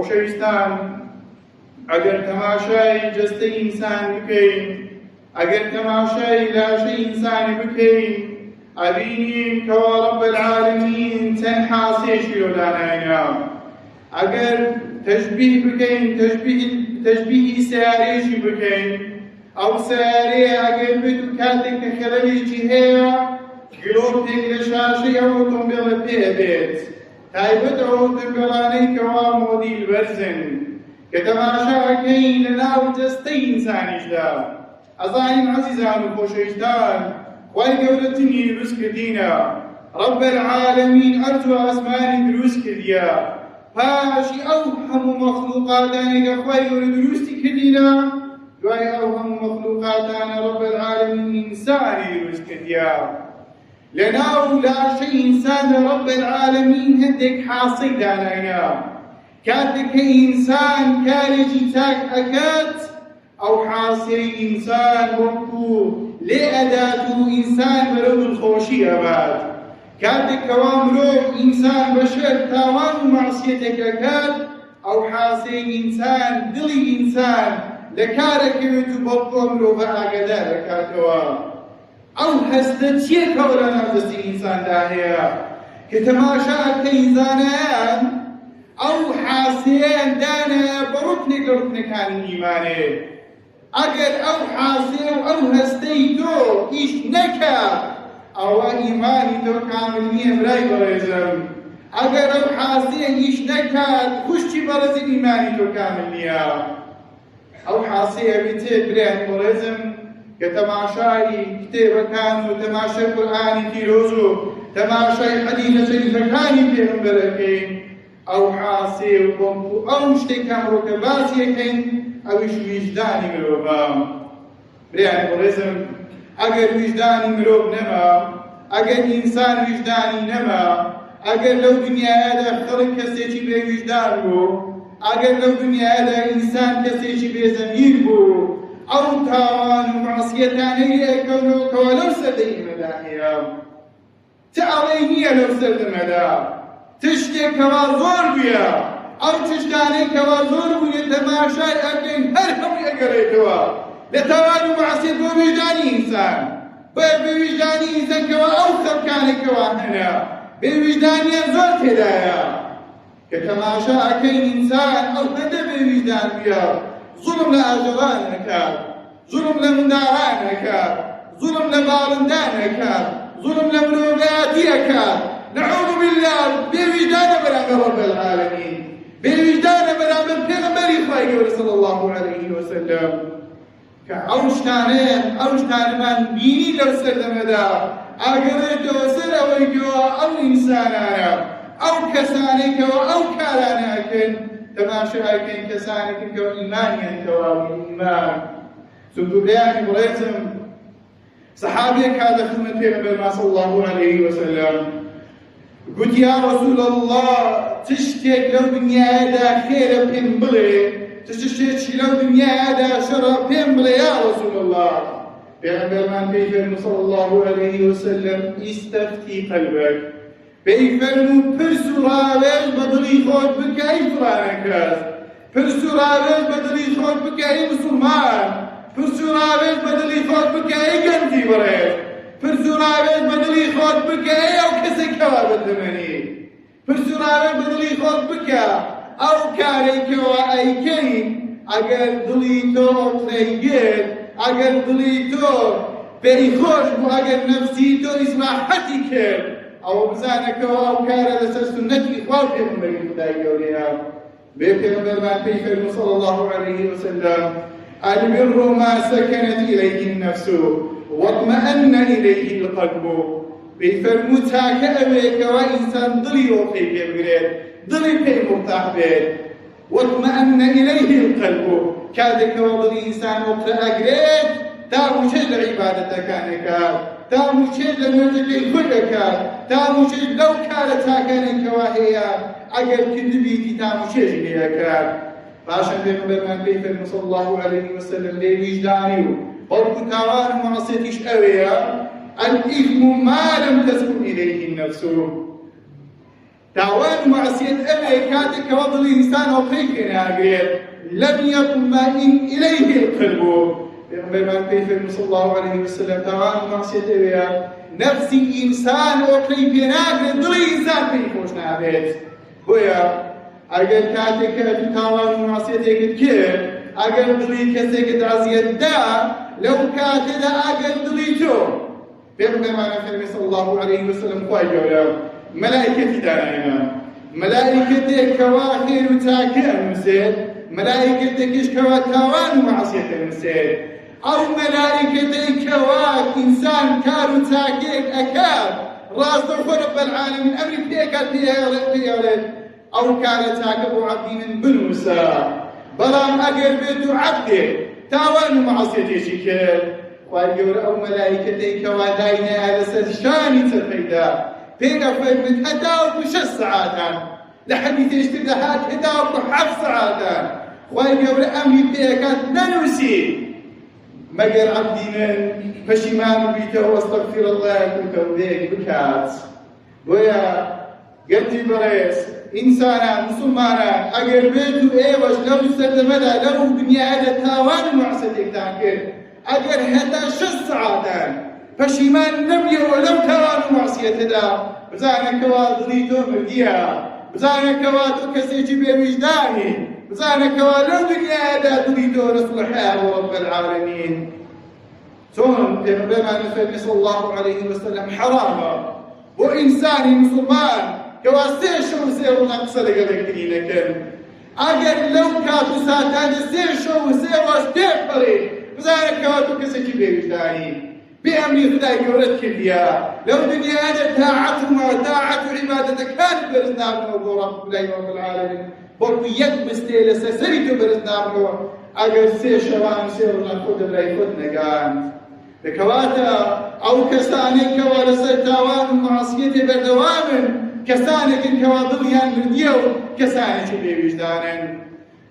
خۆشەویستان، ئەگەر تەماشای جەستەی ئینسان بکەین، ئەگەر تەماشای لاشەی ئینسانی بکەین، ئەبینین کەوا ڕەب العالەمین چەند حاسێشی لۆداناینا. ئەگەر تەشبیه بکەین، تەشبیهی سیارەیەکی بکەین، ئەو سیارەیە ئەگەر بێت و کاتێک کە خەلەلێکی هەیە گلۆپێک لە شاشەی ئەو ئۆتۆمبیڵە پێبێت، تایبەت ئەو ئۆتۆمبیڵانەی کەوا مۆدیل بەرزن کە تەماشاکەین لە ناو جەستەی ئینسانیشدا. ئەزانین عەزیزان و خۆشەویستان، خوای گەورە تنی دروست کردینە، ڕەب العالەمین ئەرز و ئاسمانی دروست کردیە، پاشی ئەو هەموو مەخلوقاتانی کە خوای گەورە دروستی کردینە، دوای ئەو هەموو مەخلوقاتانە ڕەب العالەمین ئینسانی دروست کردیە. لەناو لاشەی ئینساندا ڕەب العالەمین هەندێک حاسی دانایە. کاتێک کە ئینسان کارێکی چاک ئەکات، ئەو حاسیەی ئینسان وەکو لێ ئەدات و ئینسان بەرەو دڵخۆشی ئەبات. کاتێک کەوا مرۆڤ ئینسان بەشەر تاوان و مەعسیەتێک ئەکات، ئەو حاسیەی ئینسان دڵی ئینسان لە کارەکەوێت و بەڵکۆ مرۆڤە ئاگادار دەکاتەوە. ئەو هەستە چیەکەوە لە ناو دەستی ئینساندا هەیە کە تەماشاکەی زانایان ئەو حاسیەیان دانایە بە ڕوکنێک لە ڕوکنەکانی ئیمانێ. ئەگەر ئەو حاسیە و ئەو هەستەی تۆ ئیش نەکات، ئەوە ئیمانی تۆ کامل نییە برای بەڕێزم. ئەگەر ئەو حاسیە ئیش نەکات، خوشتی بەڕێزی ئیمانی تۆ کامل نییە. ئەو حاسیە بێتێ برای بەڕێزم کە تەماشای کتێبەکان و تەماشای قورئانی پیرۆز و تەماشای حەدیثە شەریفەکانی پێغەمبەرەکەین، ئەو حاسێ و بۆمکو ئەو شتێکە ڕۆکە باسیەکەین، ئەویش ویجدانی مرۆڤە. برایان بەڕێزم، ئەگەر ویجدانی مرۆڤ نەما، ئەگەر ئینسان ویجدانی نەما، ئەگەر لەو دنیایەدا خەڵک کەسێکی بێ ویجدان بوو، ئەگەر لەو دنیایەدا ئینسان کەسێکی بێزەمیر بوو، ئەو تاوان و مەعسیەتانەی ئەکەونەوە کەوا لەو سەردەمەدا هەیە. چ ئەڵەی نییە لەو سەردەمەدا تشتێکەوە زۆر بووە، ئەو تشتانەی کەوا زۆر بووە تەماشای ئەکەین هەر هەمووی ئەگەڕێتەوە لە تاوان و مەعسیەت بۆ ویجدانی ئینسان. بە ویجدانی ئینسان کەوا ئەو خەڵکانێکەوە هەنە بێ ویجدانیان زۆر تێدایە کە تەماشا ئەکەین ئینسان ئەو هەندە بێ ویجدان بووە، ظلم لە ئاژەڵان ئەکات، ظلم لە منداڵان ئەکات، ظلم لە باڵندان ئەکات، ظلم لە مرۆڤایەتی ئەکات. نعوذ بالله، بێویجدانە بەرامبەر ڕەب العالەمین، بێویجدانە بەرامبەر پێغەمبەری خوای گەورە صلی الله علیه وسلم کە ئەو شتانەمان بینی لەو سەردەمەدا ئاگەڕێتەوە سەر ئەوەی کەوا ئەو ئینسانانە، ئەو کەسانێکەوە ئەو کارانە ئەکەن، تەماشاکەین کەسانێکن کەوا ئیمانیان تەواوی ئیمان. سوودبیانی بڵێزم، سەحابێک هاتە خزمەت پێغەمبەرمان صلی الله علیه وسلم، گوتی یا رسول الله، چ شتێک لەو دنیایەدا خێرە پێم بڵێ، چ شتێکی لەو دنیایەدا شەڕە پێم بڵێ یا رسول الله. پێغەمبەرمان پێی فەرموو صلی الله علیه وسلم، ئیستەفتی قەلبەک، پێی فەرموو پرس و ڕاوێژ بە دڵی خۆت بکە ئەی فڵانە کەس، پرس و ڕاوێژ بە دڵی خۆت بکە ئەی موسڵمان، پرس و ڕاوێژ بە دڵی خۆت بکە ئەی گەنجی بڕێز، پرس و ڕاوێژ بە دڵی خۆت بکە ئەی ئەو کەسێکەوە بەتەمەنی، پرس و ڕاوێژ بە دڵی خۆت بکە ئەو کارێکەوە ئەیکەین ئەگەر دڵی تۆ قسەیگێت، ئەگەر دڵی تۆ پێی خۆش بوو، ئەگەر نەفسی تۆ ئیسلاحەتی کرد، ئەوە بزانەکەوە ئەو کارە لەسەر سنەتی خوا و پێغەمبەری خودای گەورەیە. بێ پێغەمبەرمان پێی فەرموو صلی الله علیه وسلم، البر ما سكنت إليه النفس واطمأن إليه القلب. بيفرمو تاكا أبيك وإنسان ضلي وقي بيبريد، ضلي بي مرتاح بيد، واطمأن إليه القلب. كادك وضلي إنسان وقت أقريد، تامو شيء لعبادتك كانك، تامو شيء لنوتك كلك، تامو شيء لو كانت كانك وهي أقل كذبيتي تامو شيء لك. باشا پێغەمبەرمان پێی فەرموو صلی الله علیه وسلم، لێ ویجدانی و بەڵکو تاوان و مەعسیەتیش ئەوەیە، الئیثم ما لم تسکن إليه النفس. تاوان معصية أبي كاتك وضل الإنسان وقيك ناقرير لم يطمئن إليه القلب بما كيف صلى الله عليه وسلم تاوان معصية أبي نفسي إنسان وقيك ناقرير ضل إنسان كيف وش نابيت بويا أجل كاتك تاوان معصية كتير أجل ضلي كسك عزية دا لو كاتد أجل ضلي جو بما كيف صلى الله عليه وسلم قايل ملائكة دانا ملائكة كواخر وتاكر مسير ملائكة كشكوا تاوان ومعصية مسير أو ملائكة كواك إنسان كارو تاكيك أكاد راس دخول رب العالمين أمر بيكات بيالد أو كان تاكب عبدي من بنوسا بلام أقر بيتو عبدي تاوان ومعصية شكل وأقول أو ملائكة كوا داينا على سرشاني تفيدا بيقى فرمت هداوك 6 ساعات لحديث اشتدهات هداوك 7 ساعات ويقول أمري بيكات ننوسي مقر عبدي من فشمان بيته واستغفر الله كنت وذيك بكات ويا قلتي بريس إنسانا مسلمانا أقر بيتو إيوش لو استدمدا لو دنيا هذا تاوان معصدك تاكر أقر هدا 6 ساعات فشيمان نبي ولو كانوا معصية دا بزانا كوا ضليتو مرديا بزانا كوا تكسيجي بوجداني بزانا كوا لو دنيا دا ضليتو رسول الله رب العالمين ثم بما نفهم صلى الله عليه وسلم حراما وإنسان مسلمان كوا سيشو سيرو نقصة لقلق دينكم أجر لو كاتو ساتان سيشو سيواش تيبري بزانا كوا تكسيجي بوجداني بأمر خداي قولت كليا لو دنيا أجل طاعتهم وطاعة عبادتك كانت برزنا بنو رب العالمين برضو يكبستي لسسريتو برزنا بنو أجل سي شوان سيرنا خود الرأي خود نقان لكواتا أو كسانك كوالسي تاوان معصيتي بردوام كسانك كواضليان برديو كسانك بوجدانا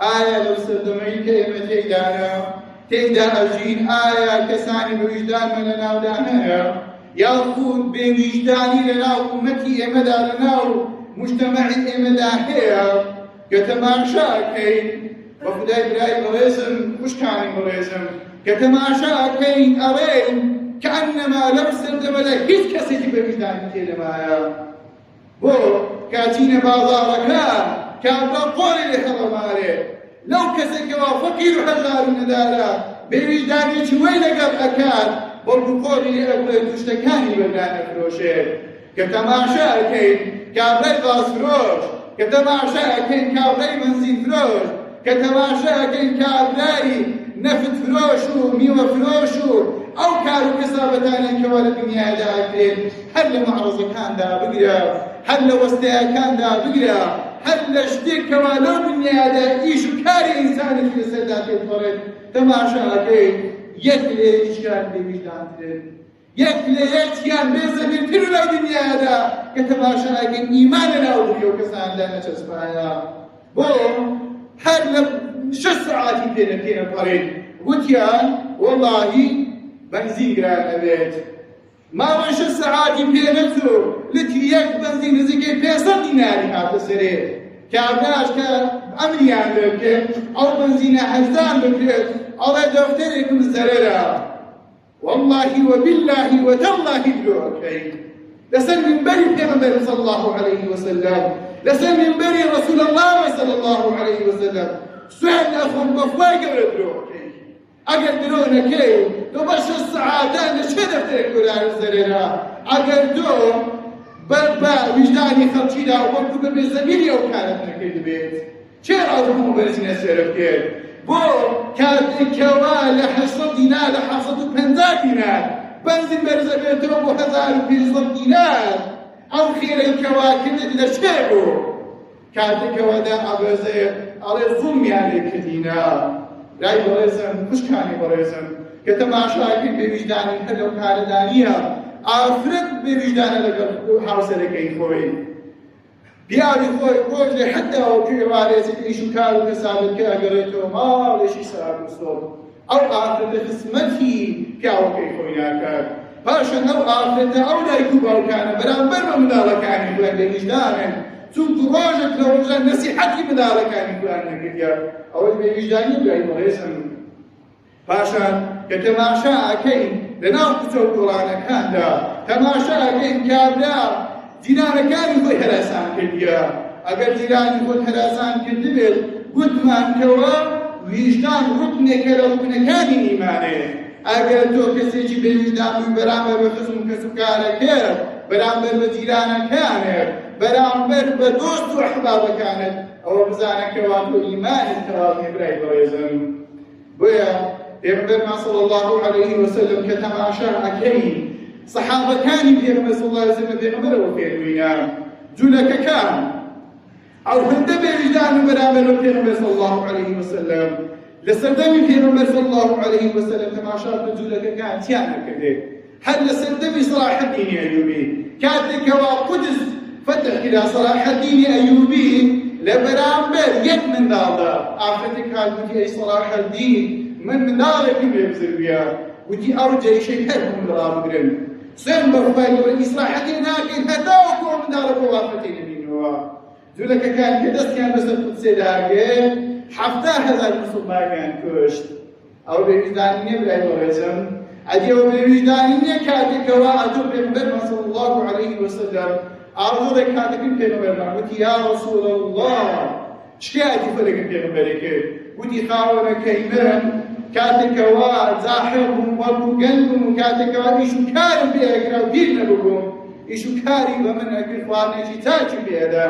آية لو سردمين كلمة إيدانا تيدا أجين آية كساني بوجدان من لناو دانايا ياخود بوجداني لناو أمتي إمدا لناو مجتمعي إمدا هيا كتماشا كين وخداي براي بريزم وش كاني بريزم كتماشا كين أرين كأنما لو سردمدا هيت كسيجي بوجداني كلمايا بو كاتين بازاركا كابلا قولي لخرمالي لو كسك وفقير حزار ندالا بوجداني وين قبل أكاد برضو قولي لأبوي تشتكاني بلدان فروشه كتماشا كين كابلي غاز فروش كتماشا كين كابلي منزين فروش كتماشا كين كابلي نفت فروشو ميوة فروشو أو كارو كسابتاني كوال الدنيا دا أكلين هل معرض كان دا بقرا هل وستيا كان دا بقرا هل اشتيك كوالو دنيا دا إيشو كاري إنساني في السيدات الفرد تماشا كين يكلي إشكال بوجدان ترين يكلي إشكال بزمير تلو لو دنيا دا كتماشا كين إيماننا ودريو كسان دا نشسبايا بو هل 6 ساعات كينا فرد قلتيان والله بنزين قرار أبيت ما من 6 ساعات بينتو لتريك بنزين رزقي 500 ديناري هذا سرير كابناش كأمريان لك أو بنزين حزان لك أو دفترك الزريرة والله وبالله وتالله بلوكي لسن من بري پیغمبر صلى الله عليه وسلم لسن من بري رسول الله صلى الله عليه وسلم سؤال أخو المفواق بلوكي أقل درونكي تو بش السعادة نشهد في كلام الزريرة أقل دو بربا وجداني خلشيدا وقتو ببزميلي أو كانت نكيد بيت چرا أوهم برزين سيرف كيد بو كانت كوال 8 دينار 750 دينار بنزين برزا بيتو بو 1500 دينار أو خير الكواكب اللي شيبو كانت كوادا أبزي على الظلم يعني كدينار لا بريزم مش كاني بريزم كتماشا كن بوجداني هلو كاردانيها آفرد بوجدان لقد حرس لكي خوي بياري خوي قوجي حتى وكي واريسي إيشو كارو كسابت كأقريتو ما ليشي سابو صوت أو آفرد خسمتي كاوكي خوي ناكار باشا أو آفرد أو لا يكوبا وكان برام برما مدالا كاني خوي بوجدان چونکو ڕۆژێک لە ڕۆژان نەسیحەتی منداڵەکانی خۆیان نەکردیە ئەوەی بێویژدانی برای بەڕێزم پاشان کە تەماشا ئەکەین لەناو کوچە و گۆڕانەکاندا تەماشا ئەکەین کابرا جیرانەکانی خۆی هەراسان کردیە ئەگەر جیرانی خۆت هەراسان کردبێت گوتمان کەوە ویژدان ڕوکنێکە لە ڕوکنەکانی ئیمانەیە ئەگەر تۆ کەسێکی بێویژدان بووی بەرامبەر بە خزم و کەس و کارەکەت بەرامبەر بە جیرانەکانت بەرامبەر بە دۆست و ئەحبابەکانت ئەوە بزانە کەوا تۆ ئیمانت تەواو برای بەڕێزم بۆیە پێغەمبەرمان صلی الله علیه وسلم کە تەماشا ئەکەین سەحابەکانی پێغەمبەر صلی الله علیه وسلم پێغەمبەرەوە فێربووینە جوولەکەکان ئەو هەندە بێویژدان و بەرامبەر بە پێغەمبەر صلی الله علیه وسلم لەسەردەمی پێغەمبەر صلی الله علیه وسلم تەماشا بە جوولەکەکان چیان نەکردێ هەر لەسەردەمی صلاح الدین ئەیوبی کاتێکەوە قودس فتح کرا صلاح الدین ئەیوبی لە بەرامبەر یەک منداڵدا ئافرەتێک هاتووتی ئەی صلاح الدین من منداڵێکی بێبزرویە وتی ئەو جەیشەی هەر هەموو ڕابگرن سێن بەڕووبای لەوە ئیسلاحەتی ناکەین هەتاوەکو ئەو منداڵە بۆ ئافرەتێک نبینەوە جوولەکەکان کە دەستیان بەسەر قودسێداگرت 70,000 مسلمانیان کوشت ئەو بێویژدانی نییە برای بەڕێزم ئەدی ئەو بێویژدانی نییە کاتێکەوە ئەتۆ پێغەمبەرمان صلی الله علیه وسلم ئاڕۆڵێک کاتەکەم پێغەمبەرمان وتی یا ڕەسوول الله شکایەتی فەرەکەم پێغەمبەرێ کرد وتی خاوەنەکەی من کاتێکەوە جاحڵ بووم وەکو گەنج بووم و کاتێکەوە ئیش و کارم پێ ئەکرا و بیر نەبووبووم ئیش و کاری بە من ئەکرد خواردنێکی چاکی پێدا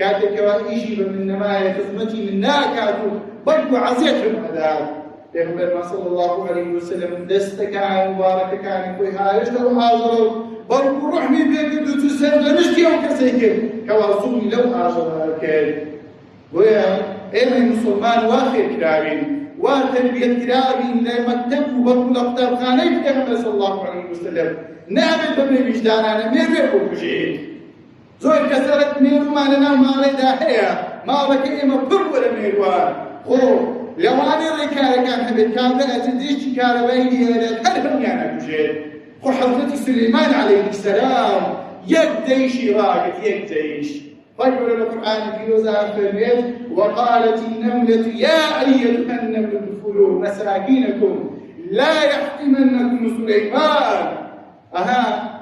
کاتێکەوە ئیشی بە من نەمایە خزمەتی من ناکات و بەڵکو عەزیەتم ئەدات پێغەمبەرمان صلی الله علیه وسلم دەستەکانی مبارەکەکانی خۆی هاوێشتە و ئاژەڵە و بەڵکو ڕحمی پێکرد و چوو سەر لەنشتی ئەو کەسەی کرد کەوا زوڵمی لەو ئاژەڵە کرد بۆیە ئێمە مسلمان وا فێرکراوین وا تەربیەتکراوین لە مەکتەب و بەڵکو لە قوتابخانەی پێغەمبەر صلی الله علیه وسلم نابێت بە بێویژدانانە مێروێ بۆ بژێت زۆر کەسەرەت مێرومان لەناو ماڵێدا هەیە ماڵەکەی ئێمە پڕ وەرە مێروان خۆ لەوانەیە ڕێکارەکان هەبێت کابرا ئەجدێشتی کارەبایی لێرێت هەر هەمویان ئەکوژێت خۆ حەزرەتی سولەیمان عەلەیه السەلام یەک جەیشی ڕاگرت یەک جەیش فجر القرآن في وزارة البيت وقالت النملة يا أيتها النملة ادخلوا مساكنكم لا يحطمنكم سليمان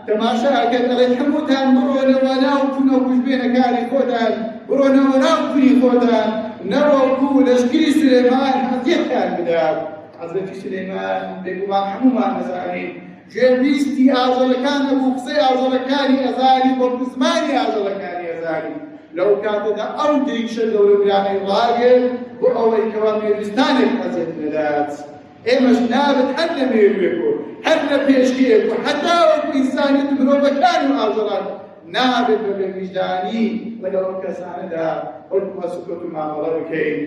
تماشا كتلت حموتان برونا وناوكنا وكشبين كاري خودان برونا وناوكني خودان نروكو لشكري سليمان حزيح كان بدار حضرت سليمان بيقومان حمومان نزانين جێویستی ئاژەڵەکانە بوو قسەی ئاژەڵەکانی ئەزانی بۆ زمانی ئاژەڵەکانی ئەزانی لەو کاتەدا ئەو جێیشە گەورەگرانەی ڕاگرت بۆ ئەوەی کەوا مێرویستانێک حەزێت نەدات ئێمەش نابێت هەر لە مێروێک و هەر لە پێشکێک و هەتا وەکو ئینسانیەت و مرۆڤەکان و ئاژەڵان نابێت بە بێویژدانی لەگەڵ ئەو کەسانەدا وەکو سوکەت و مامەڵە بکەین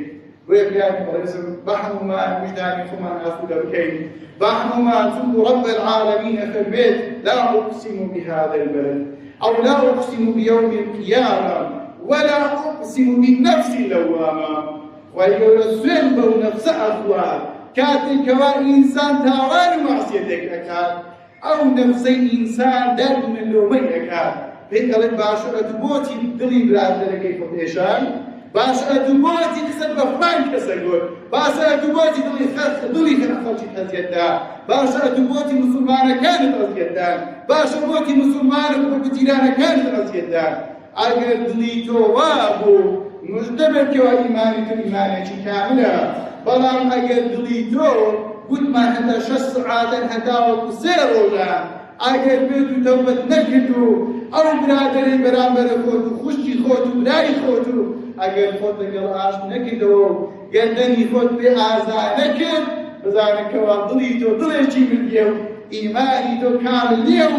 بۆیە برایان بەڕێزم بە هەموومان ویژدانی خۆمان ئاسوودە بکەین بحثهما ثم رب العالمين في البيت لا أقسم بهذا البلد أو لا أقسم بيوم القيامة ولا أقسم بالنفس اللوامة ويقول الذنب ونفس أخوان كاتل كوا إنسان تاوان معصيتك أكاد أو نفسي إنسان درد من لومي أكاد بيقلت باشرة بوتي دلي برادر كيف بيشان باشرة بوتي قصد بفمان كسقول باشرة بوتي دلي خلقي حزيتا باشرة بوتي مسلمان كانت حزيتا باشرة بوتي مسلمان وبتيران كانت حزيتا أجر دلي توابو مجتمع كوا إيمانك إيمانك كاملة بلام أجر دلي تو قد ما هذا شخص عادة هذا وسير ولا أجر بيتو توبة نكتو أو برادري برامبر خوتو خشتي خوتو براي خوتو أجر خوتو قلاش نكتو قدني خوت بأعزاء نكت بزانك وضلي تو ضلي شي من اليوم إيماني تو كامل اليوم